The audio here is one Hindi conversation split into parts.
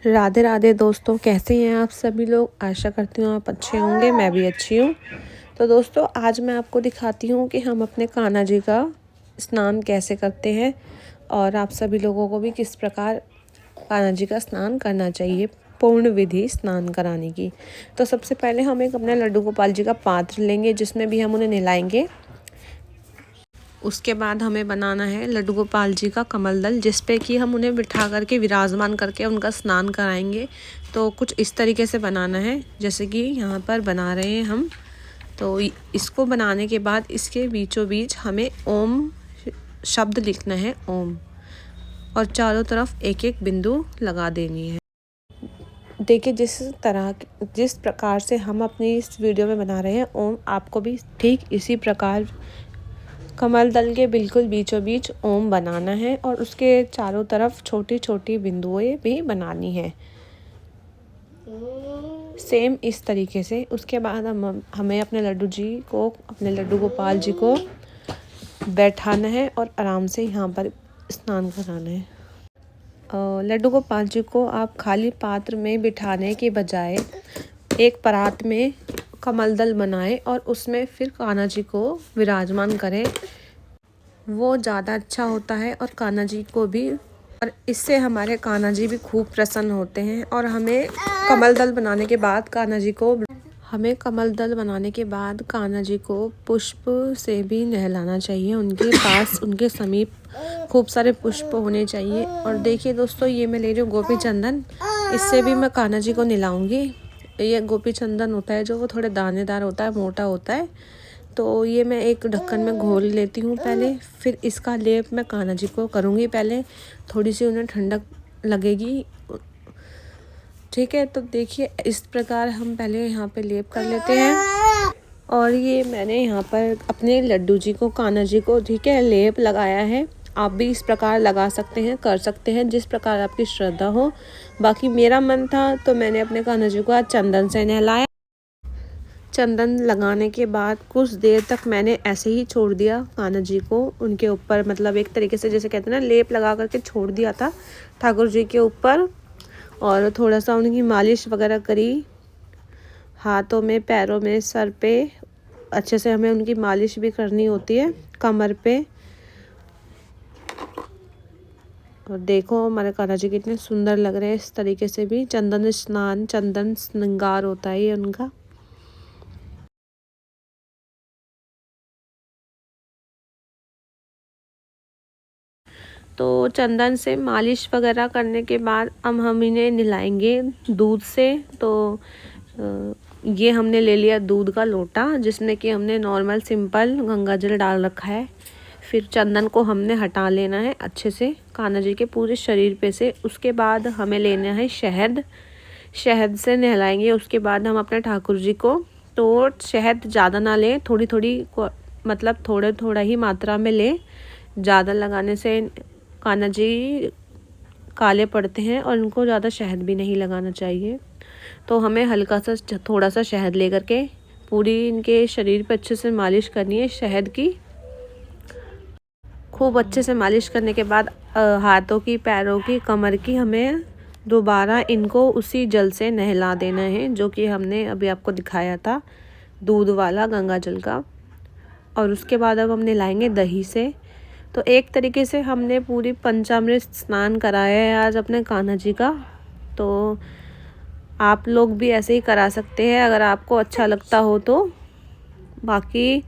राधे राधे दोस्तों, कैसे हैं आप सभी लोग। आशा करती हूँ आप अच्छे होंगे, मैं भी अच्छी हूँ। तो दोस्तों, आज मैं आपको दिखाती हूँ कि हम अपने कान्हा जी का स्नान कैसे करते हैं और आप सभी लोगों को भी किस प्रकार कान्हा जी का स्नान करना चाहिए, पूर्ण विधि स्नान कराने की। तो सबसे पहले हम एक अपने लड्डू गोपाल जी का पात्र लेंगे जिसमें भी हम उन्हें नहलाएंगे। उसके बाद हमें बनाना है लड्डू गोपाल जी का कमल दल, जिस पे कि हम उन्हें बिठा करके विराजमान करके उनका स्नान कराएंगे। तो कुछ इस तरीके से बनाना है जैसे कि यहाँ पर बना रहे हैं हम। तो इसको बनाने के बाद इसके बीचों बीच हमें ओम शब्द लिखना है, ओम, और चारों तरफ एक एक बिंदु लगा देनी है। देखिए, जिस प्रकार से हम अपनी इस वीडियो में बना रहे हैं ओम, आपको भी ठीक इसी प्रकार कमल दल के बिल्कुल बीचों बीच ओम बनाना है और उसके चारों तरफ छोटी छोटी बिंदुएं भी बनानी है, सेम इस तरीके से। उसके बाद हमें अपने लड्डू गोपाल जी को बैठाना है और आराम से यहाँ पर स्नान कराना है। लड्डू गोपाल जी को आप खाली पात्र में बिठाने के बजाय एक परात में कमल दल बनाएं और उसमें फिर कान्हा जी को विराजमान करें। वो ज़्यादा अच्छा होता है और कान्हा जी को भी, और इससे हमारे कान्हा जी भी खूब प्रसन्न होते हैं। और हमें कमल दल बनाने के बाद कान्हा जी को पुष्प से भी नहलाना चाहिए। उनके पास, उनके समीप खूब सारे पुष्प होने चाहिए। और देखिए दोस्तों, ये मैं ले रही हूँ गोपी चंदन, इससे भी मैं कान्हा जी को नहलाऊंगी। ये गोपी चंदन होता है जो वो थोड़े दानेदार होता है, मोटा होता है। तो ये मैं एक ढक्कन में घोल लेती हूँ पहले, फिर इसका लेप मैं कान्हा जी को करूँगी। पहले थोड़ी सी उन्हें ठंडक लगेगी, ठीक है। तो देखिए, इस प्रकार हम पहले यहाँ पे लेप कर लेते हैं। और ये मैंने यहाँ पर अपने लड्डू जी को, कान्हा जी को, ठीक है, लेप लगाया है। आप भी इस प्रकार लगा सकते हैं, कर सकते हैं, जिस प्रकार आपकी श्रद्धा हो। बाकी मेरा मन था तो मैंने अपने कान्हा जी को आज चंदन से नहलाया। चंदन लगाने के बाद कुछ देर तक मैंने ऐसे ही छोड़ दिया कान्हा जी को उनके ऊपर, मतलब एक तरीके से जैसे कहते हैं ना, लेप लगा करके छोड़ दिया था ठाकुर जी के ऊपर। और थोड़ा सा उनकी मालिश वगैरह करी, हाथों में, पैरों में, सर पे अच्छे से हमें उनकी मालिश भी करनी होती है, कमर पे। और देखो हमारे कान्हा जी कितने सुंदर लग रहे हैं। इस तरीके से भी चंदन स्नान, चंदन श्रृंगार होता है ये उनका। तो चंदन से मालिश वगैरह करने के बाद अब हम इन्हें नहलाएंगे दूध से। तो ये हमने ले लिया दूध का लोटा जिसमें कि हमने नॉर्मल सिंपल गंगा जल डाल रखा है। फिर चंदन को हमने हटा लेना है अच्छे से कान्हा जी के पूरे शरीर पे से। उसके बाद हमें लेना है शहद, शहद से नहलाएंगे। उसके बाद हम अपने ठाकुर जी को, तो शहद ज़्यादा ना लें, थोड़ी थोड़ी, मतलब थोड़ा थोड़ा ही मात्रा में लें। ज़्यादा लगाने से कान्हा जी काले पड़ते हैं और उनको ज़्यादा शहद भी नहीं लगाना चाहिए। तो हमें हल्का सा, थोड़ा सा शहद लेकर के पूरी इनके शरीर पर अच्छे से मालिश करनी है शहद की। खूब अच्छे से मालिश करने के बाद हाथों की, पैरों की, कमर की हमें दोबारा इनको उसी जल से नहला देना है जो कि हमने अभी आपको दिखाया था, दूध वाला गंगा जल का। और उसके बाद अब हम नहलाएंगे दही से। तो एक तरीके से हमने पूरी पंचामृत स्नान कराया है आज अपने कान्हा जी का। तो आप लोग भी ऐसे ही करा सकते हैं अगर आपको अच्छा लगता हो तो। बाकी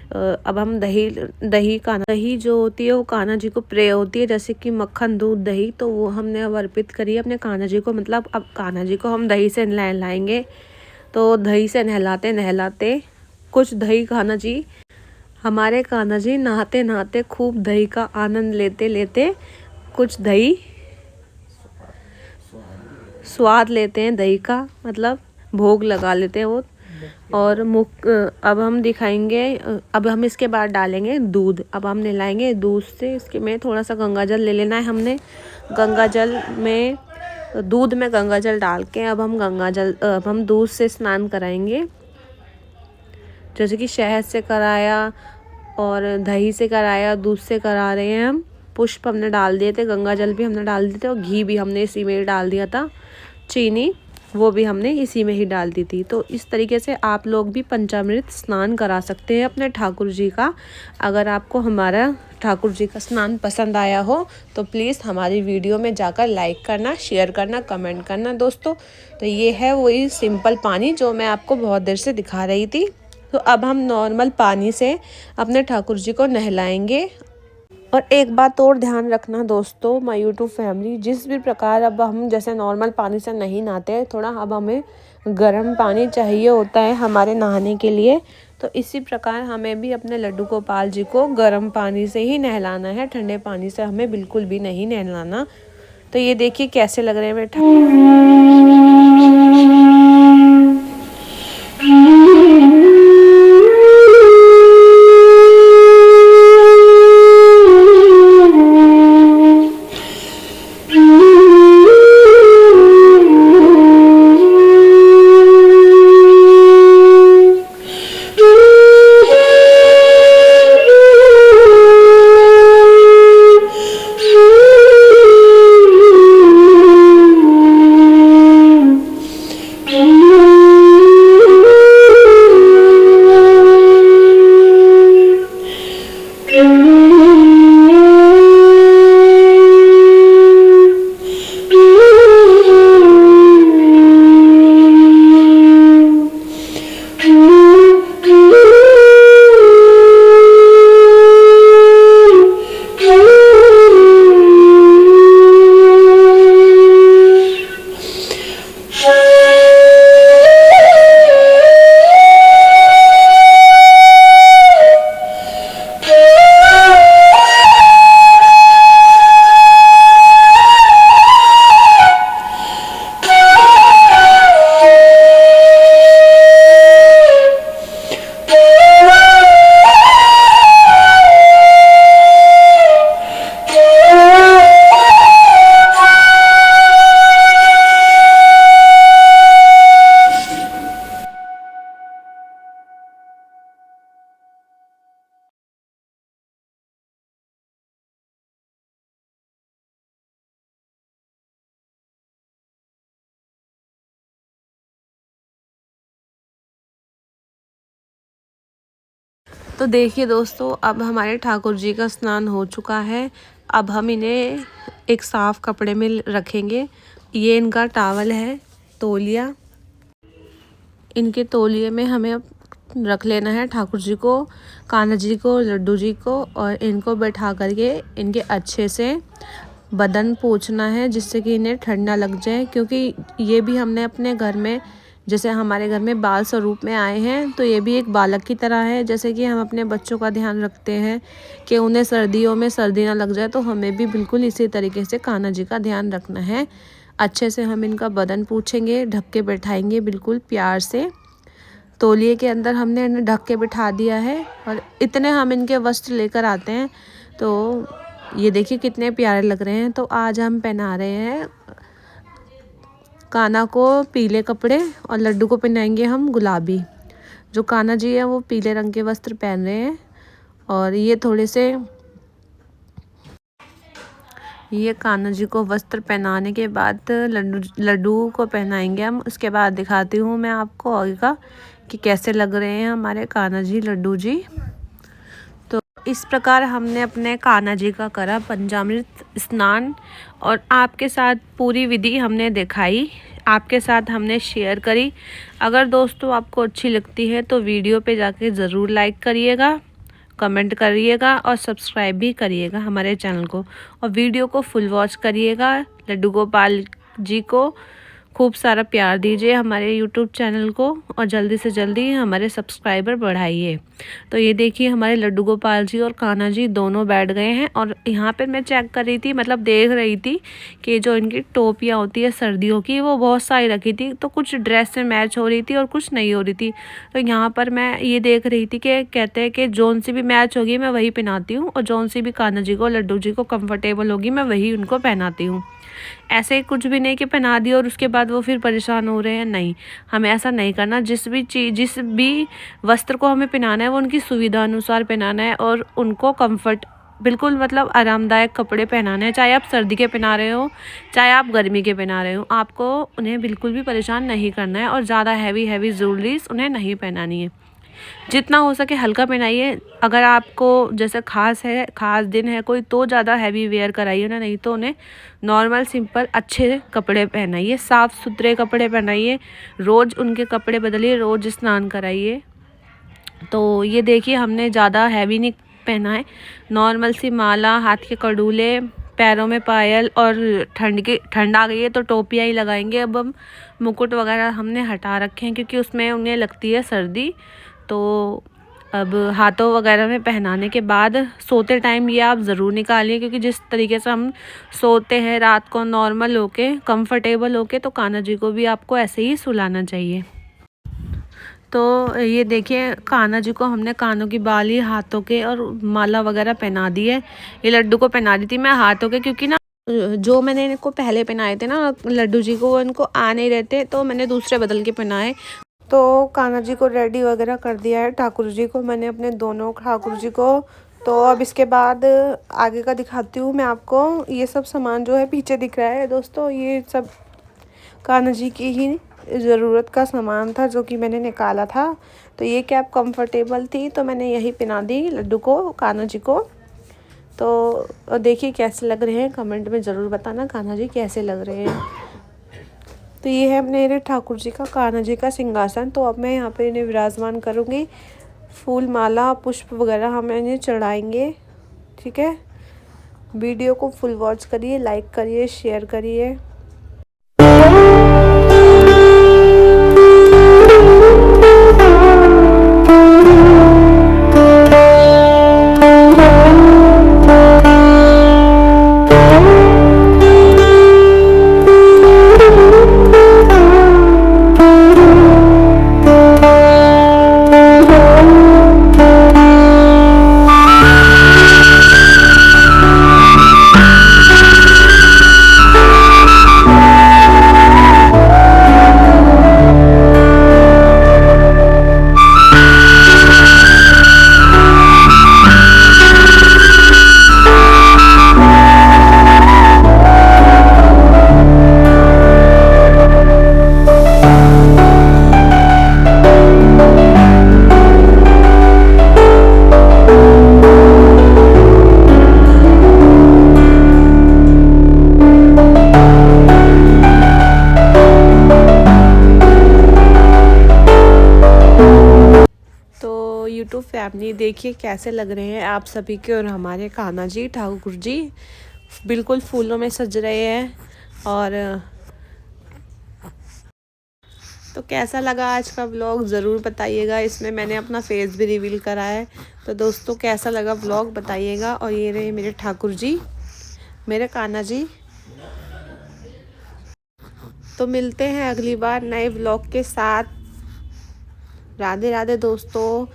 अब हम दही जो होती है वो कान्हा जी को प्रिय होती है, जैसे कि मक्खन, दूध, दही। तो वो हमने अब अर्पित करी है अपने कान्हा जी को। मतलब अब कान्हा जी को हम दही से नहलाएंगे। तो दही से नहलाते नहलाते कुछ दही, हमारे कान्हा जी नहाते नहाते खूब दही का आनंद लेते लेते कुछ दही स्वाद लेते हैं दही का, मतलब भोग लगा लेते हैं वो। और अब हम दिखाएंगे, अब हम इसके बाद डालेंगे दूध। अब हम नहलाएंगे दूध से। इसके में थोड़ा सा गंगा जल ले लेना है हमने। गंगा जल में, दूध में गंगा जल डाल के अब हम दूध से स्नान कराएंगे। जैसे कि शहद से कराया और दही से कराया, दूध से करा रहे हैं हम। पुष्प हमने डाल दिए थे, गंगा जल भी हमने डाल दिए थे और घी भी हमने इसी में डाल दिया था, चीनी वो भी हमने इसी में ही डाल दी थी। तो इस तरीके से आप लोग भी पंचामृत स्नान करा सकते हैं अपने ठाकुर जी का। अगर आपको हमारा ठाकुर जी का स्नान पसंद आया हो तो प्लीज़ हमारी वीडियो में जाकर लाइक करना, शेयर करना, कमेंट करना दोस्तों। तो ये है वही सिंपल पानी जो मैं आपको बहुत देर से दिखा रही थी। तो अब हम नॉर्मल पानी से अपने ठाकुर जी को नहलाएंगे। और एक बात और ध्यान रखना दोस्तों, माय यूट्यूब फैमिली, जिस भी प्रकार अब हम जैसे नॉर्मल पानी से नहीं नहाते हैं, थोड़ा अब हमें गर्म पानी चाहिए होता है हमारे नहाने के लिए। तो इसी प्रकार हमें भी अपने लड्डू गोपाल जी को गर्म पानी से ही नहलाना है, ठंडे पानी से हमें बिल्कुल भी नहीं नहलाना। तो ये देखिए कैसे लग रहे हैं मेरे तो देखिए दोस्तों, अब हमारे ठाकुर जी का स्नान हो चुका है। अब हम इन्हें एक साफ़ कपड़े में रखेंगे। ये इनका टावल है, तौलिया। इनके तौलिए में हमें अब रख लेना है ठाकुर जी को, कान्हा जी को, लड्डू जी को, और इनको बैठा करके इनके अच्छे से बदन पोंछना है जिससे कि इन्हें ठंड ना लग जाए। क्योंकि ये भी हमने अपने घर में, जैसे हमारे घर में बाल स्वरूप में आए हैं, तो ये भी एक बालक की तरह है। जैसे कि हम अपने बच्चों का ध्यान रखते हैं कि उन्हें सर्दियों में सर्दी ना लग जाए, तो हमें भी बिल्कुल इसी तरीके से कान्हा जी का ध्यान रखना है। अच्छे से हम इनका बदन पूछेंगे, ढक के बैठाएंगे बिल्कुल प्यार से। तौलिए के अंदर हमने इन्हें ढक के बिठा दिया है और इतने हम इनके वस्त्र लेकर आते हैं। तो ये देखिए कितने प्यारे लग रहे हैं। तो आज हम पहना रहे हैं कान्हा को पीले कपड़े और लड्डू को पहनाएंगे हम गुलाबी। जो कान्हा जी है वो पीले रंग के वस्त्र पहन रहे हैं और ये थोड़े से, ये कान्हा जी को वस्त्र पहनाने के बाद लड्डू को पहनाएंगे हम। उसके बाद दिखाती हूँ मैं आपको आगे का कि कैसे लग रहे हैं हमारे कान्हा जी, लड्डू जी। तो इस प्रकार हमने अपने कान्हा जी का करा पंचामृत स्नान और आपके साथ पूरी विधि हमने दिखाई, आपके साथ हमने शेयर करी। अगर दोस्तों आपको अच्छी लगती है तो वीडियो पे जाके ज़रूर लाइक करिएगा, कमेंट करिएगा और सब्सक्राइब भी करिएगा हमारे चैनल को, और वीडियो को फुल वॉच करिएगा। लड्डू गोपाल जी को खूब सारा प्यार दीजिए हमारे यूट्यूब चैनल को और जल्दी से जल्दी हमारे सब्सक्राइबर बढ़ाइए। तो ये देखिए हमारे लड्डू गोपाल जी और कान्हा जी दोनों बैठ गए हैं। और यहाँ पे मैं चेक कर रही थी, मतलब देख रही थी कि जो इनकी टोपियाँ होती है सर्दियों की, वो बहुत सारी रखी थी। तो कुछ ड्रेस से मैच हो रही थी और कुछ नहीं हो रही थी। तो यहाँ पर मैं ये देख रही थी कि कहते हैं कि जौन सी भी मैच होगी मैं वही पहनाती हूँ, और जौन सी भी कान्हा जी को, लड्डू जी को कंफर्टेबल होगी मैं वही उनको पहनाती हूँ। ऐसे कुछ भी नहीं कि पहना दिया और उसके बाद वो फिर परेशान हो रहे हैं, नहीं, हमें ऐसा नहीं करना। जिस भी वस्त्र को हमें पहनाना है वो उनकी सुविधा अनुसार पहनाना है और उनको कंफर्ट बिल्कुल मतलब आरामदायक कपड़े पहनाने हैं, चाहे आप सर्दी के पहना रहे हो चाहे आप गर्मी के पहना रहे हो, आपको उन्हें बिल्कुल भी परेशान नहीं करना है और ज़्यादा हैवी हैवी ज्वेलरीज उन्हें नहीं पहनानी है। जितना हो सके हल्का पहनाइए। अगर आपको जैसे खास दिन है कोई तो ज़्यादा हैवी वेयर कराइए ना, नहीं तो उन्हें नॉर्मल सिंपल अच्छे कपड़े पहनाइए, साफ़ सुथरे कपड़े पहनाइए, रोज़ उनके कपड़े बदलिए, रोज़ स्नान कराइए। तो ये देखिए हमने ज़्यादा हैवी नहीं पहना है, नॉर्मल सी माला, हाथ के कड़ूले, पैरों में पायल, और ठंड आ गई है तो टोपियाँ ही लगाएंगे। अब हम मुकुट वगैरह हमने हटा रखे हैं क्योंकि उसमें उन्हें लगती है सर्दी। तो अब हाथों वगैरह में पहनाने के बाद सोते टाइम ये आप ज़रूर निकालिए, क्योंकि जिस तरीके से हम सोते हैं रात को नॉर्मल होके कंफर्टेबल होके, तो कान्हा जी को भी आपको ऐसे ही सुलाना चाहिए। तो ये देखिए कान्हा जी को हमने कानों की बाली, हाथों के और माला वगैरह पहना दी है। ये लड्डू को पहना दी थी मैं हाथों के, क्योंकि ना जो मैंने इनको पहले पहनाए थे ना लड्डू जी को, वो इनको आ नहीं रहते, तो मैंने दूसरे बदल के पहनाए। तो कान्हा जी को रेडी वगैरह कर दिया है, ठाकुर जी को मैंने, अपने दोनों ठाकुर जी को। तो अब इसके बाद आगे का दिखाती हूँ मैं आपको। ये सब सामान जो है पीछे दिख रहा है दोस्तों, ये सब कान्हा जी की ही ज़रूरत का सामान था जो कि मैंने निकाला था। तो ये कैप कंफर्टेबल थी तो मैंने यही पहना दी लड्डू को, कान्हा जी को। तो देखिए कैसे लग रहे हैं, कमेंट में ज़रूर बताना कान्हा जी कैसे लग रहे हैं। तो ये है मेरे ठाकुर जी का, कान्हा जी का सिंहासन। तो अब मैं यहाँ पे इन्हें विराजमान करूँगी, फूल माला पुष्प वगैरह हम इन्हें चढ़ाएंगे। ठीक है, वीडियो को फुल वॉच करिए, लाइक करिए, शेयर करिए। यूट्यूब फैमिली देखिए कैसे लग रहे हैं आप सभी के, और हमारे कान्हा जी ठाकुर जी बिल्कुल फूलों में सज रहे हैं। और तो कैसा लगा आज का व्लॉग ज़रूर बताइएगा। इसमें मैंने अपना फेस भी रिवील करा है। तो दोस्तों कैसा लगा व्लॉग बताइएगा। और ये रहे मेरे ठाकुर जी, मेरे कान्हा जी। तो मिलते हैं अगली बार नए व्लॉग के साथ। राधे राधे दोस्तों।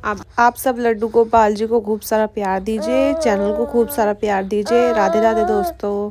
आप सब लड्डू गोपाल जी को खूब सारा प्यार दीजिए, चैनल को खूब सारा प्यार दीजिए। राधे राधे दोस्तों।